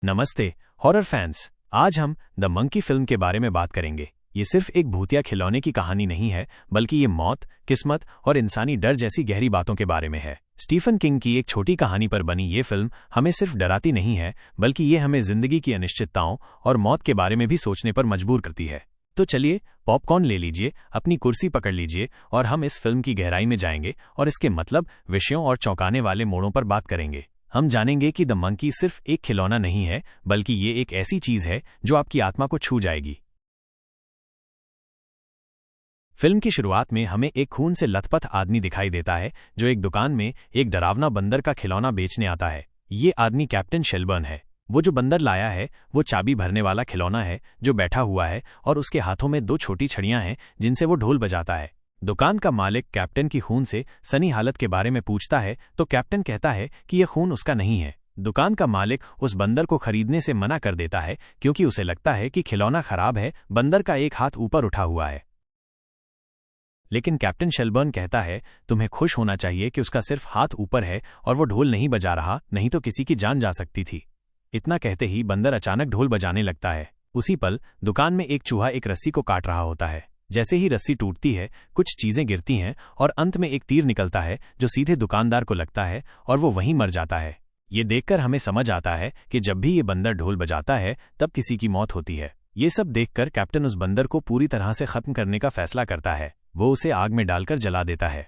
नमस्ते horror fans. आज हम द मंकी फिल्म के बारे में बात करेंगे। ये सिर्फ एक भूतिया खिलौने की कहानी नहीं है, बल्कि ये मौत, किस्मत और इंसानी डर जैसी गहरी बातों के बारे में है। स्टीफन किंग की एक छोटी कहानी पर बनी ये फिल्म हमें सिर्फ डराती नहीं है, बल्कि ये हमें जिंदगी की अनिश्चितताओं और मौत के बारे में भी सोचने पर मजबूर करती है। तो चलिए पॉपकॉर्न ले लीजिए, अपनी कुर्सी पकड़ लीजिए और हम इस फिल्म की गहराई में जाएंगे और इसके मतलब, विषयों और चौंकाने वाले मोड़ों पर बात करेंगे। हम जानेंगे कि द मंकी सिर्फ एक खिलौना नहीं है, बल्कि ये एक ऐसी चीज है जो आपकी आत्मा को छू जाएगी। फिल्म की शुरुआत में हमें एक खून से लथपथ आदमी दिखाई देता है जो एक दुकान में एक डरावना बंदर का खिलौना बेचने आता है। ये आदमी कैप्टन शेलबर्न है। वो जो बंदर लाया है वो चाबी भरने वाला खिलौना है जो बैठा हुआ है और उसके हाथों में दो छोटी छड़ियां हैं जिनसे वो ढोल बजाता है। दुकान का मालिक कैप्टन की खून से सनी हालत के बारे में पूछता है तो कैप्टन कहता है कि यह खून उसका नहीं है। दुकान का मालिक उस बंदर को खरीदने से मना कर देता है क्योंकि उसे लगता है कि खिलौना खराब है। बंदर का एक हाथ ऊपर उठा हुआ है, लेकिन कैप्टन शेलबर्न कहता है तुम्हें खुश होना चाहिए कि उसका सिर्फ हाथ ऊपर है और वो ढोल नहीं बजा रहा, नहीं तो किसी की जान जा सकती थी। इतना कहते ही बंदर अचानक ढोल बजाने लगता है। उसी पल दुकान में एक चूहा एक रस्सी को काट रहा होता है। जैसे ही रस्सी टूटती है, कुछ चीजें गिरती हैं और अंत में एक तीर निकलता है जो सीधे दुकानदार को लगता है और वो वहीं मर जाता है। ये देखकर हमें समझ आता है कि जब भी ये बंदर ढोल बजाता है तब किसी की मौत होती है। ये सब देखकर कैप्टन उस बंदर को पूरी तरह से खत्म करने का फैसला करता है। वो उसे आग में डालकर जला देता है।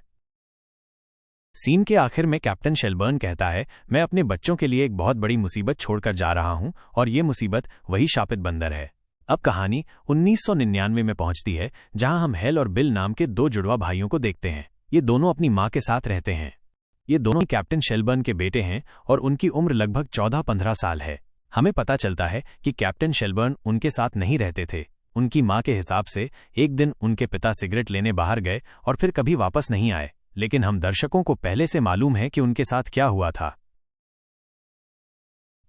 सीन के आखिर में कैप्टन शेलबर्न कहता है मैं अपने बच्चों के लिए एक बहुत बड़ी मुसीबत छोड़कर जा रहा हूं और ये मुसीबत वही शापित बंदर है। अब कहानी 1999 में पहुंचती है, जहां हम हेल और बिल नाम के दो जुड़वा भाइयों को देखते हैं। ये दोनों अपनी मां के साथ रहते हैं। ये दोनों कैप्टन शेलबर्न के बेटे हैं और उनकी उम्र लगभग 14-15 साल है। हमें पता चलता है कि कैप्टन शेलबर्न उनके साथ नहीं रहते थे। उनकी मां के हिसाब से एक दिन उनके पिता सिगरेट लेने बाहर गए और फिर कभी वापस नहीं आए, लेकिन हम दर्शकों को पहले से मालूम है कि उनके साथ क्या हुआ था।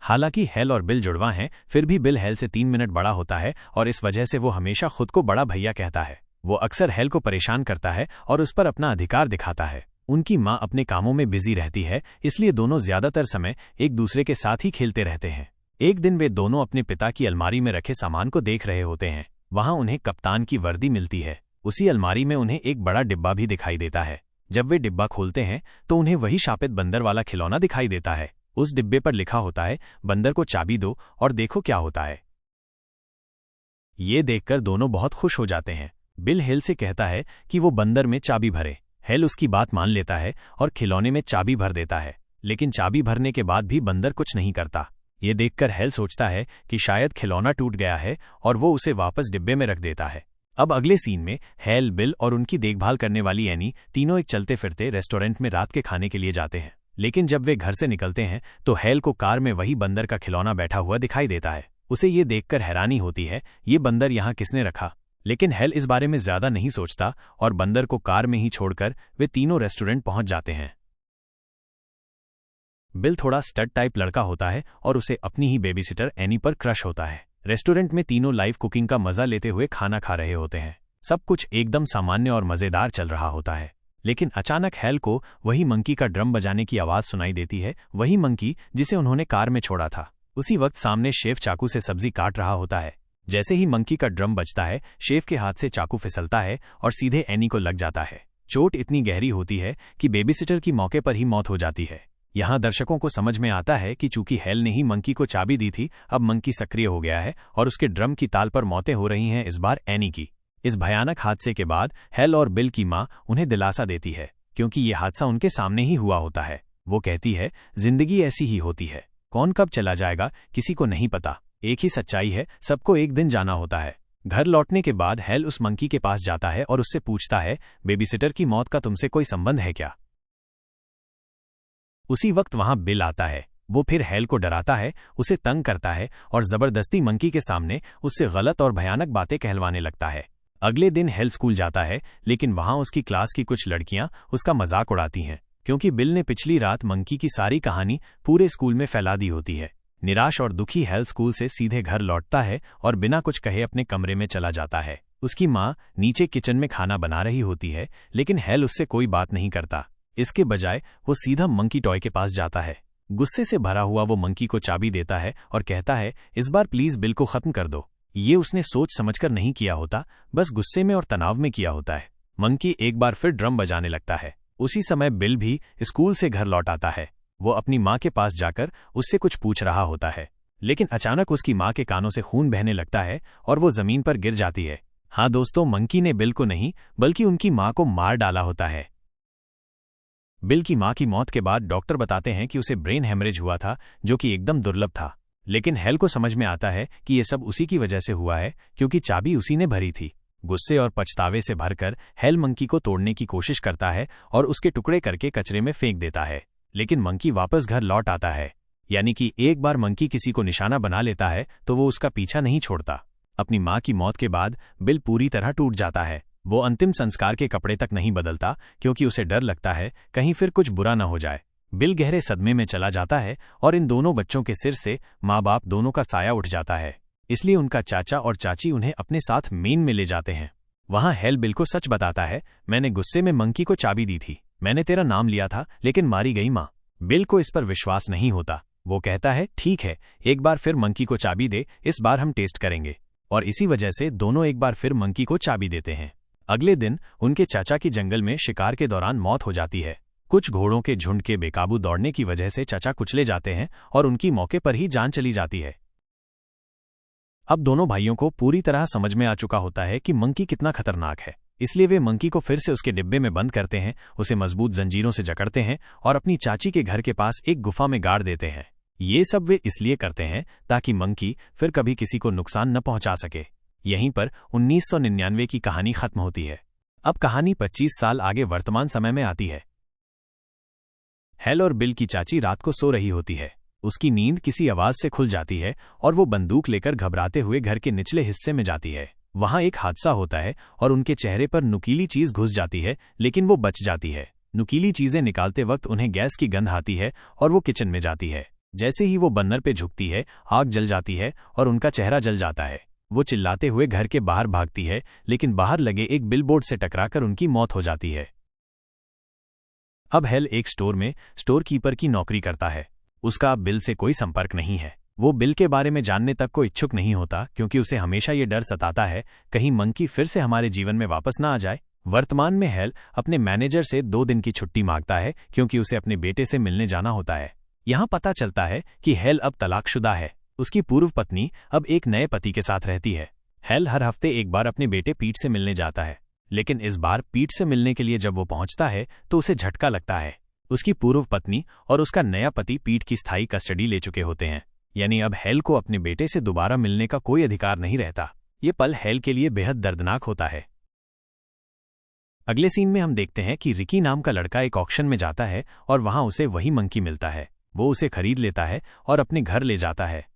हालांकि हेल और बिल जुड़वा हैं, फिर भी बिल हेल से 3 मिनट बड़ा होता है और इस वजह से वो हमेशा खुद को बड़ा भैया कहता है। वो अक्सर हेल को परेशान करता है और उस पर अपना अधिकार दिखाता है। उनकी मां अपने कामों में बिजी रहती है, इसलिए दोनों ज्यादातर समय एक दूसरे के साथ ही खेलते रहते हैं। एक दिन वे दोनों अपने पिता की अलमारी में रखे सामान को देख रहे होते हैं। वहां उन्हें कप्तान की वर्दी मिलती है। उसी अलमारी में उन्हें एक बड़ा डिब्बा भी दिखाई देता है। जब वे डिब्बा खोलते हैं तो उन्हें वही शापित बंदर वाला खिलौना दिखाई देता है। उस डिब्बे पर लिखा होता है बंदर को चाबी दो और देखो क्या होता है। ये देखकर दोनों बहुत खुश हो जाते हैं। बिल हेल से कहता है कि वो बंदर में चाबी भरे। हेल उसकी बात मान लेता है और खिलौने में चाबी भर देता है, लेकिन चाबी भरने के बाद भी बंदर कुछ नहीं करता। ये देखकर हेल सोचता है कि शायद खिलौना टूट गया है और वो उसे वापस डिब्बे में रख देता है। अब अगले सीन में हेल, बिल और उनकी देखभाल करने वाली एनी तीनों एक चलते फिरते रेस्टोरेंट में रात के खाने के लिए जाते हैं। लेकिन जब वे घर से निकलते हैं तो हेल को कार में वही बंदर का खिलौना बैठा हुआ दिखाई देता है। उसे ये देखकर हैरानी होती है, ये बंदर यहाँ किसने रखा। लेकिन हेल इस बारे में ज्यादा नहीं सोचता और बंदर को कार में ही छोड़कर वे तीनों रेस्टोरेंट पहुंच जाते हैं। बिल थोड़ा स्टड टाइप लड़का होता है और उसे अपनी ही बेबीसिटर एनी पर क्रश होता है। रेस्टोरेंट में तीनों लाइव कुकिंग का मजा लेते हुए खाना खा रहे होते हैं। सब कुछ एकदम सामान्य और मजेदार चल रहा होता है, लेकिन अचानक हेल को वही मंकी का ड्रम बजाने की आवाज सुनाई देती है, वही मंकी जिसे उन्होंने कार में छोड़ा था। उसी वक्त सामने शेफ चाकू से सब्जी काट रहा होता है। जैसे ही मंकी का ड्रम बजता है, शेफ के हाथ से चाकू फिसलता है और सीधे एनी को लग जाता है। चोट इतनी गहरी होती है कि बेबीसिटर की मौके पर ही मौत हो जाती है। यहाँ दर्शकों को समझ में आता है कि चूंकि हेल ने ही मंकी को चाबी दी थी, अब मंकी सक्रिय हो गया है और उसके ड्रम की ताल पर मौतें हो रही हैं, इस बार एनी की। इस भयानक हादसे के बाद हेल और बिल की मां उन्हें दिलासा देती है, क्योंकि ये हादसा उनके सामने ही हुआ होता है। वो कहती है जिंदगी ऐसी ही होती है, कौन कब चला जाएगा किसी को नहीं पता। एक ही सच्चाई है, सबको एक दिन जाना होता है। घर लौटने के बाद हेल उस मंकी के पास जाता है और उससे पूछता है बेबीसिटर की मौत का तुमसे कोई संबंध है क्या। उसी वक्त वहां बिल आता है। वो फिर हेल को डराता है, उसे तंग करता है और जबरदस्ती मंकी के सामने उससे गलत और भयानक बातें कहलवाने लगता है। अगले दिन हेल स्कूल जाता है, लेकिन वहां उसकी क्लास की कुछ लड़कियां उसका मजाक उड़ाती हैं, क्योंकि बिल ने पिछली रात मंकी की सारी कहानी पूरे स्कूल में फैला दी होती है। निराश और दुखी हेल स्कूल से सीधे घर लौटता है और बिना कुछ कहे अपने कमरे में चला जाता है। उसकी मां नीचे किचन में खाना बना रही होती है, लेकिन हेल उससे कोई बात नहीं करता। इसके बजाय वो सीधा मंकी टॉय के पास जाता है। गुस्से से भरा हुआ वो मंकी को चाबी देता है और कहता है, इस बार प्लीज बिल को खत्म कर दो। ये उसने सोच समझकर नहीं किया होता, बस गुस्से में और तनाव में किया होता है। मंकी एक बार फिर ड्रम बजाने लगता है। उसी समय बिल भी स्कूल से घर लौट आता है। वो अपनी माँ के पास जाकर उससे कुछ पूछ रहा होता है, लेकिन अचानक उसकी माँ के कानों से खून बहने लगता है और वो जमीन पर गिर जाती है। हाँ दोस्तों, मंकी ने बिल को नहीं बल्कि उनकी माँ को मार डाला होता है। बिल की माँ की मौत के बाद डॉक्टर बताते हैं कि उसे ब्रेन हेमरेज हुआ था, जो कि एकदम दुर्लभ था। लेकिन हेल को समझ में आता है कि ये सब उसी की वजह से हुआ है, क्योंकि चाबी उसी ने भरी थी। गुस्से और पछतावे से भरकर हेल मंकी को तोड़ने की कोशिश करता है और उसके टुकड़े करके कचरे में फेंक देता है। लेकिन मंकी वापस घर लौट आता है। यानी कि एक बार मंकी किसी को निशाना बना लेता है तो वो उसका पीछा नहीं छोड़ता। अपनी माँ की मौत के बाद बिल पूरी तरह टूट जाता है। वो अंतिम संस्कार के कपड़े तक नहीं बदलता, क्योंकि उसे डर लगता है कहीं फिर कुछ बुरा न हो जाए। बिल गहरे सदमे में चला जाता है और इन दोनों बच्चों के सिर से माँ बाप दोनों का साया उठ जाता है। इसलिए उनका चाचा और चाची उन्हें अपने साथ मेन में ले जाते हैं। वहां हेल बिल को सच बताता है, मैंने गुस्से में मंकी को चाबी दी थी, मैंने तेरा नाम लिया था, लेकिन मारी गई माँ। बिल को इस पर विश्वास नहीं होता। वो कहता है, ठीक है, एक बार फिर मंकी को चाबी दे, इस बार हम टेस्ट करेंगे। और इसी वजह से दोनों एक बार फिर मंकी को चाबी देते हैं। अगले दिन उनके चाचा की जंगल में शिकार के दौरान मौत हो जाती है। कुछ घोड़ों के झुंड के बेकाबू दौड़ने की वजह से चाचा कुचले जाते हैं और उनकी मौके पर ही जान चली जाती है। अब दोनों भाइयों को पूरी तरह समझ में आ चुका होता है कि मंकी कितना खतरनाक है। इसलिए वे मंकी को फिर से उसके डिब्बे में बंद करते हैं, उसे मजबूत जंजीरों से जकड़ते हैं और अपनी चाची के घर के पास एक गुफा में गाड़ देते हैं। ये सब वे इसलिए करते हैं ताकि मंकी फिर कभी किसी को नुकसान न पहुंचा सके। यहीं पर 1999 की कहानी खत्म होती है। अब कहानी 25 साल आगे वर्तमान समय में आती है। हेल और बिल की चाची रात को सो रही होती है। उसकी नींद किसी आवाज से खुल जाती है और वो बंदूक लेकर घबराते हुए घर के निचले हिस्से में जाती है। वहां एक हादसा होता है और उनके चेहरे पर नुकीली चीज घुस जाती है, लेकिन वो बच जाती है। नुकीली चीजें निकालते वक्त उन्हें गैस की गंध आती है और वो किचन में जाती है। जैसे ही वो बर्नर पे झुकती है, आग जल जाती है और उनका चेहरा जल जाता है। वो चिल्लाते हुए घर के बाहर भागती है, लेकिन बाहर लगे एक बिलबोर्ड से टकराकर उनकी मौत हो जाती है। अब हेल एक स्टोर में स्टोर कीपर की नौकरी करता है। उसका अब बिल से कोई संपर्क नहीं है। वो बिल के बारे में जानने तक को इच्छुक नहीं होता, क्योंकि उसे हमेशा ये डर सताता है कहीं मंकी फिर से हमारे जीवन में वापस ना आ जाए। वर्तमान में हेल अपने मैनेजर से 2 दिन की छुट्टी मांगता है, क्योंकि उसे अपने बेटे से मिलने जाना होता है। यहाँ पता चलता है कि हेल अब तलाकशुदा है। उसकी पूर्व पत्नी अब एक नए पति के साथ रहती है। हेल हर हफ्ते एक बार अपने बेटे पीट से मिलने जाता है, लेकिन इस बार पीट से मिलने के लिए जब वो पहुंचता है तो उसे झटका लगता है। उसकी पूर्व पत्नी और उसका नया पति पीट की स्थायी कस्टडी ले चुके होते हैं। यानी अब हेल को अपने बेटे से दोबारा मिलने का कोई अधिकार नहीं रहता। ये पल हेल के लिए बेहद दर्दनाक होता है। अगले सीन में हम देखते हैं कि रिकी नाम का लड़का एक ऑक्शन में जाता है और वहां उसे वही मंकी मिलता है। वो उसे खरीद लेता है और अपने घर ले जाता है।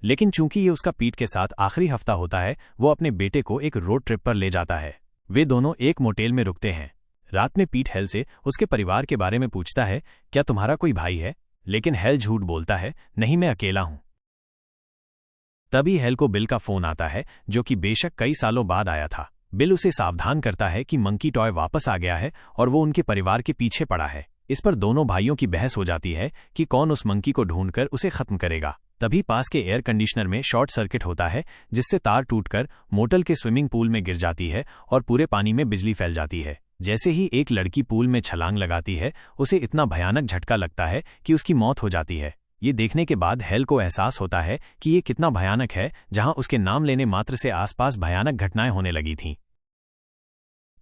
लेकिन चूंकि ये उसका पीट के साथ आखिरी हफ्ता होता है, वो अपने बेटे को एक रोड ट्रिप पर ले जाता है। वे दोनों एक मोटेल में रुकते हैं। रात में पीट हेल से उसके परिवार के बारे में पूछता है, क्या तुम्हारा कोई भाई है? लेकिन हेल झूठ बोलता है, नहीं, मैं अकेला हूं। तभी हेल को बिल का फोन आता है, जो कि बेशक कई सालों बाद आया था। बिल उसे सावधान करता है कि मंकी टॉय वापस आ गया है और वो उनके परिवार के पीछे पड़ा है। इस पर दोनों भाइयों की बहस हो जाती है कि कौन उस मंकी को ढूंढकर उसे खत्म करेगा। तभी पास के एयर कंडीशनर में शॉर्ट सर्किट होता है, जिससे तार टूटकर मोटल के स्विमिंग पूल में गिर जाती है और पूरे पानी में बिजली फैल जाती है। जैसे ही एक लड़की पूल में छलांग लगाती है, उसे इतना भयानक झटका लगता है कि उसकी मौत हो जाती है। ये देखने के बाद हेल को एहसास होता है कि ये कितना भयानक है, जहां उसके नाम लेने मात्र से आसपास भयानक घटनाएं होने लगी थीं।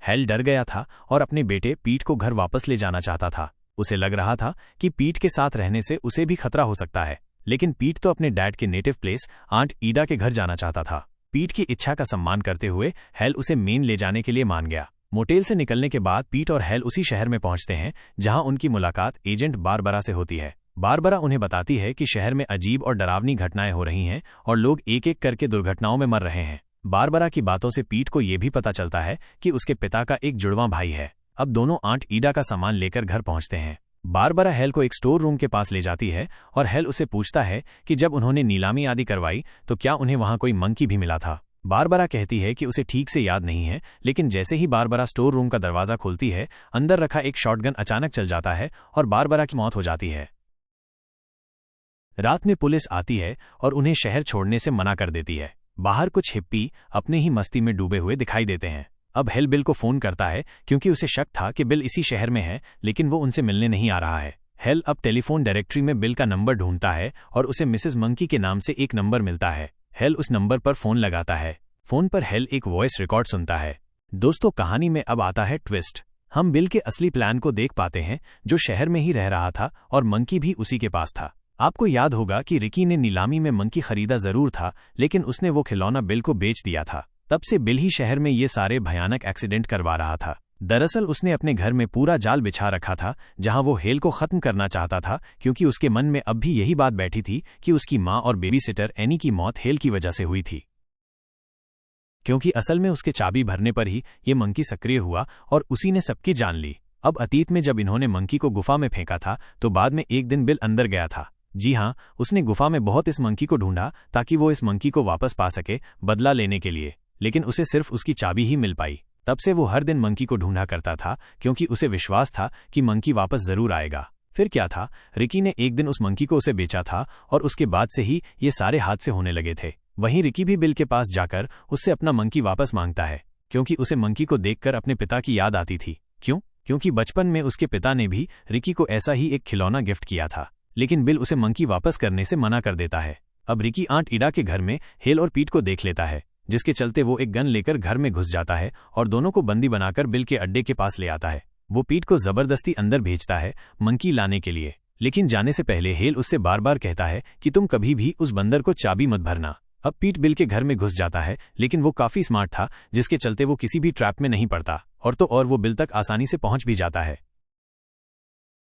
हेल डर गया था और अपने बेटे पीट को घर वापस ले जाना चाहता था। उसे लग रहा था कि पीट के साथ रहने से उसे भी खतरा हो सकता है, लेकिन पीट तो अपने डैड के नेटिव प्लेस आंट ईडा के घर जाना चाहता था। पीट की इच्छा का सम्मान करते हुए हेल उसे मेन ले जाने के लिए मान गया। मोटेल से निकलने के बाद पीट और हेल उसी शहर में पहुंचते हैं जहां उनकी मुलाकात एजेंट बारबरा से होती है। बारबरा उन्हें बताती है कि शहर में अजीब और डरावनी घटनाएं हो रही हैं और लोग एक एक करके दुर्घटनाओं में मर रहे हैं। बारबरा की बातों से पीट को यह भी पता चलता है कि उसके पिता का एक जुड़वां भाई है। अब दोनों आंट ईडा का सामान लेकर घर पहुंचते हैं। बारबरा हेल को एक स्टोर रूम के पास ले जाती है और हेल उसे पूछता है कि जब उन्होंने नीलामी आदि करवाई तो क्या उन्हें वहां कोई मंकी भी मिला था। बारबरा कहती है कि उसे ठीक से याद नहीं है, लेकिन जैसे ही बारबरा स्टोर रूम का दरवाज़ा खोलती है, अंदर रखा एक शॉटगन अचानक चल जाता है और बारबरा की मौत हो जाती है। रात में पुलिस आती है और उन्हें शहर छोड़ने से मना कर देती है। बाहर कुछ हिप्पी अपने ही मस्ती में डूबे हुए दिखाई देते हैं। अब हेल बिल को फ़ोन करता है क्योंकि उसे शक था कि बिल इसी शहर में है, लेकिन वो उनसे मिलने नहीं आ रहा है। हेल अब टेलीफोन डायरेक्टरी में बिल का नंबर ढूंढता है और उसे मिसेस मंकी के नाम से एक नंबर मिलता है। हेल उस नंबर पर फ़ोन लगाता है। फ़ोन पर हेल एक वॉइस रिकॉर्ड सुनता है। दोस्तों, कहानी में अब आता है ट्विस्ट। हम बिल के असली प्लान को देख पाते हैं, जो शहर में ही रह रहा था और मंकी भी उसी के पास था। आपको याद होगा कि रिकी ने नीलामी में मंकी खरीदा जरूर था, लेकिन उसने वो खिलौना बिल को बेच दिया था। तब से बिल ही शहर में ये सारे भयानक एक्सीडेंट करवा रहा था। दरअसल उसने अपने घर में पूरा जाल बिछा रखा था, जहां वो हेल को खत्म करना चाहता था, क्योंकि उसके मन में अब भी यही बात बैठी थी कि उसकी माँ और बेबी सिटर एनी की मौत हेल की वजह से हुई थी। क्योंकि असल में उसके चाबी भरने पर ही ये मंकी सक्रिय हुआ और उसी ने सबकी जान ली। अब अतीत में जब इन्होंने मंकी को गुफा में फेंका था, तो बाद में एक दिन बिल अंदर गया था। जी हाँ, उसने गुफा में बहुत इस मंकी को ढूंढा ताकि वो इस मंकी को वापस पा सके, बदला लेने के लिए, लेकिन उसे सिर्फ उसकी चाबी ही मिल पाई। तब से वो हर दिन मंकी को ढूंढा करता था, क्योंकि उसे विश्वास था कि मंकी वापस जरूर आएगा। फिर क्या था, रिकी ने एक दिन उस मंकी को उसे बेचा था और उसके बाद से ही ये सारे हादसे होने लगे थे। वहीं रिकी भी बिल के पास जाकर उससे अपना मंकी वापस मांगता है, क्योंकि उसे मंकी को देखकर अपने पिता की याद आती थी। क्यों? क्योंकि बचपन में उसके पिता ने भी रिकी को ऐसा ही एक खिलौना गिफ्ट किया था, लेकिन बिल उसे मंकी वापस करने से मना कर देता है। अब रिकी आंट इडा के घर में हेल और पीट को देख लेता है, जिसके चलते वो एक गन लेकर घर में घुस जाता है और दोनों को बंदी बनाकर बिल के अड्डे के पास ले आता है। वो पीट को जबरदस्ती अंदर भेजता है मंकी लाने के लिए, लेकिन जाने से पहले हेल उससे बार बार कहता है कि तुम कभी भी उस बंदर को चाबी मत भरना। अब पीट बिल के घर में घुस जाता है, लेकिन वो काफी स्मार्ट था, जिसके चलते वो किसी भी ट्रैप में नहीं पड़ता और वो बिल तक आसानी से पहुंच भी जाता है।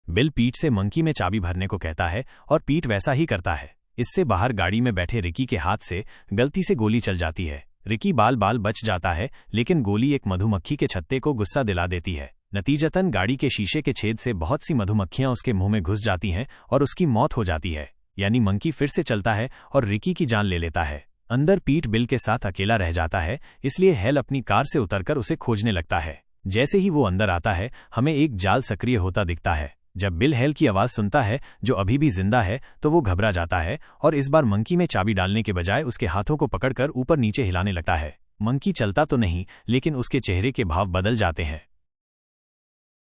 बिल पीट से मंकी में चाबी भरने को कहता है और पीट वैसा ही करता है। इससे बाहर गाड़ी में बैठे रिकी के हाथ से गलती से गोली चल जाती है। रिकी बाल बाल बच जाता है, लेकिन गोली एक मधुमक्खी के छत्ते को गुस्सा दिला देती है। नतीजतन गाड़ी के शीशे के छेद से बहुत सी मधुमक्खियां उसके मुंह में घुस जाती हैं और उसकी मौत हो जाती है। यानी मंकी फिर से चलता है और रिकी की जान ले लेता है। अंदर पीट बिल के साथ अकेला रह जाता है, इसलिए हेल अपनी कार से उतरकर उसे खोजने लगता है। जैसे ही वो अंदर आता है, हमें एक जाल सक्रिय होता दिखता है। जब बिल हेल की आवाज़ सुनता है, जो अभी भी जिंदा है, तो वो घबरा जाता है और इस बार मंकी में चाबी डालने के बजाय उसके हाथों को पकड़कर ऊपर नीचे हिलाने लगता है। मंकी चलता तो नहीं, लेकिन उसके चेहरे के भाव बदल जाते हैं।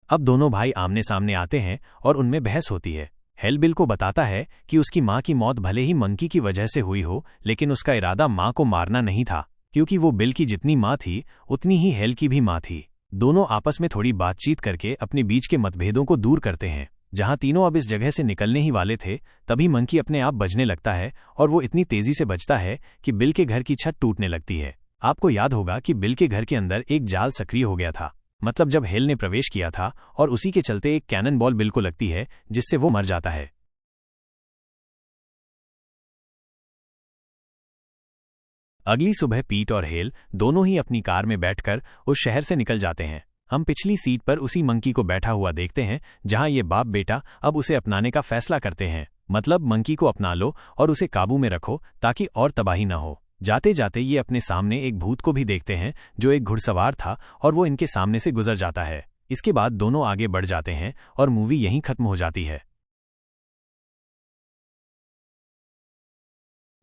अब दोनों भाई आमने सामने आते हैं और उनमें बहस होती है। हेल बिल को बताता है कि उसकी माँ की मौत भले ही मंकी की वजह से हुई हो, लेकिन उसका इरादा माँ को मारना नहीं था, क्योंकि वो बिल की जितनी माँ थी उतनी ही हेल की भी माँ थी। दोनों आपस में थोड़ी बातचीत करके अपने बीच के मतभेदों को दूर करते हैं। जहां तीनों अब इस जगह से निकलने ही वाले थे, तभी मंकी अपने आप बजने लगता है और वो इतनी तेजी से बजता है कि बिल के घर की छत टूटने लगती है। आपको याद होगा कि बिल के घर के अंदर एक जाल सक्रिय हो गया था, मतलब जब हेल ने प्रवेश किया था, और उसी के चलते एक कैनन बॉल बिल को लगती है, जिससे वो मर जाता है। अगली सुबह पीट और हेल दोनों ही अपनी कार में बैठकर उस शहर से निकल जाते हैं। हम पिछली सीट पर उसी मंकी को बैठा हुआ देखते हैं, जहां ये बाप बेटा अब उसे अपनाने का फैसला करते हैं। मतलब मंकी को अपना लो और उसे काबू में रखो ताकि और तबाही न हो। जाते जाते ये अपने सामने एक भूत को भी देखते हैं, जो एक घुड़सवार था, और वो इनके सामने से गुजर जाता है। इसके बाद दोनों आगे बढ़ जाते हैं और मूवी यहीं खत्म हो जाती है।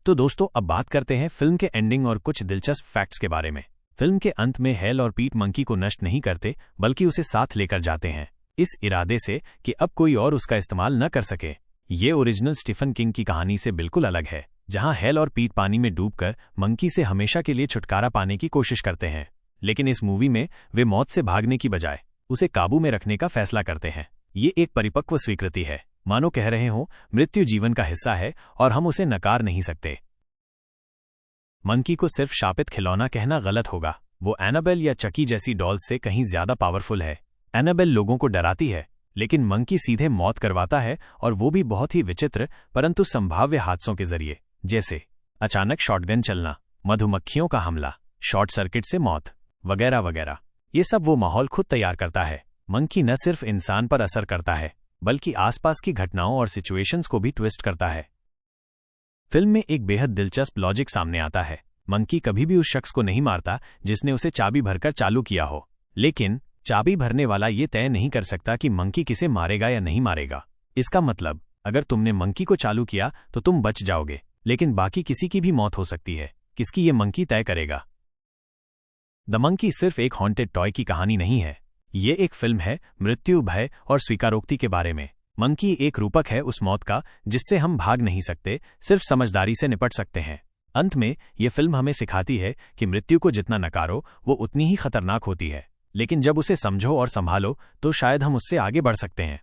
तो दोस्तों, अब बात करते हैं फिल्म के एंडिंग और कुछ दिलचस्प फैक्ट्स के बारे में। फिल्म के अंत में हेल और पीट मंकी को नष्ट नहीं करते, बल्कि उसे साथ लेकर जाते हैं, इस इरादे से कि अब कोई और उसका इस्तेमाल न कर सके। ये ओरिजिनल स्टीफन किंग की कहानी से बिल्कुल अलग है, जहां हेल और पीट पानी में डूबकर मंकी से हमेशा के लिए छुटकारा पाने की कोशिश करते हैं। लेकिन इस मूवी में वे मौत से भागने की बजाय उसे काबू में रखने का फैसला करते हैं। ये एक परिपक्व स्वीकृति है, मानो कह रहे हो मृत्यु जीवन का हिस्सा है और हम उसे नकार नहीं सकते। मंकी को सिर्फ शापित खिलौना कहना गलत होगा। वो एनाबेल या चकी जैसी डॉल्स से कहीं ज्यादा पावरफुल है। एनाबेल लोगों को डराती है, लेकिन मंकी सीधे मौत करवाता है, और वो भी बहुत ही विचित्र परंतु संभाव्य हादसों के जरिए, जैसे अचानक शॉटगन चलना, मधुमक्खियों का हमला, शॉर्ट सर्किट से मौत, वगैरह वगैरह। ये सब वो माहौल खुद तैयार करता है। मंकी न सिर्फ इंसान पर असर करता है, बल्कि आसपास की घटनाओं और सिचुएशंस को भी ट्विस्ट करता है। फिल्म में एक बेहद दिलचस्प लॉजिक सामने आता है। मंकी कभी भी उस शख्स को नहीं मारता जिसने उसे चाबी भरकर चालू किया हो, लेकिन चाबी भरने वाला ये तय नहीं कर सकता कि मंकी किसे मारेगा या नहीं मारेगा। इसका मतलब अगर तुमने मंकी को चालू किया तो तुम बच जाओगे, लेकिन बाकी किसी की भी मौत हो सकती है। किसकी ये मंकी तय करेगा। द मंकी सिर्फ एक हॉन्टेड टॉय की कहानी नहीं है, ये एक फिल्म है मृत्यु, भय और स्वीकारोक्ति के बारे में। मंकी एक रूपक है उस मौत का जिससे हम भाग नहीं सकते, सिर्फ समझदारी से निपट सकते हैं। अंत में ये फिल्म हमें सिखाती है कि मृत्यु को जितना नकारो वो उतनी ही खतरनाक होती है, लेकिन जब उसे समझो और संभालो तो शायद हम उससे आगे बढ़ सकते हैं।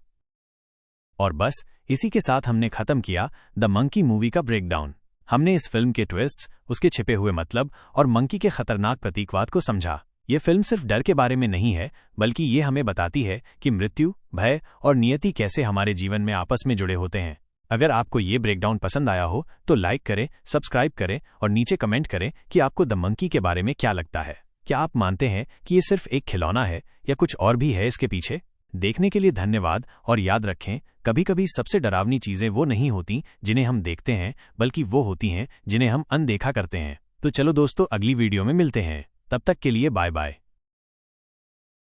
और बस इसी के साथ हमने खत्म किया द मंकी मूवी का ब्रेकडाउन। हमने इस फिल्म के ट्विस्ट्स, उसके छिपे हुए मतलब और मंकी के खतरनाक प्रतीकवाद को समझा। ये फिल्म सिर्फ डर के बारे में नहीं है, बल्कि ये हमें बताती है कि मृत्यु, भय और नियति कैसे हमारे जीवन में आपस में जुड़े होते हैं। अगर आपको ये ब्रेकडाउन पसंद आया हो तो लाइक करें, सब्सक्राइब करें और नीचे कमेंट करें कि आपको द मंकी के बारे में क्या लगता है। क्या आप मानते हैं कि ये सिर्फ एक खिलौना है या कुछ और भी है इसके पीछे? देखने के लिए धन्यवाद और याद रखें, कभी कभी सबसे डरावनी चीजें वो नहीं होती जिन्हें हम देखते हैं, बल्कि वो होती हैं जिन्हें हम अनदेखा करते हैं। तो चलो दोस्तों, अगली वीडियो में मिलते हैं। तब तक के लिए बाय बाय।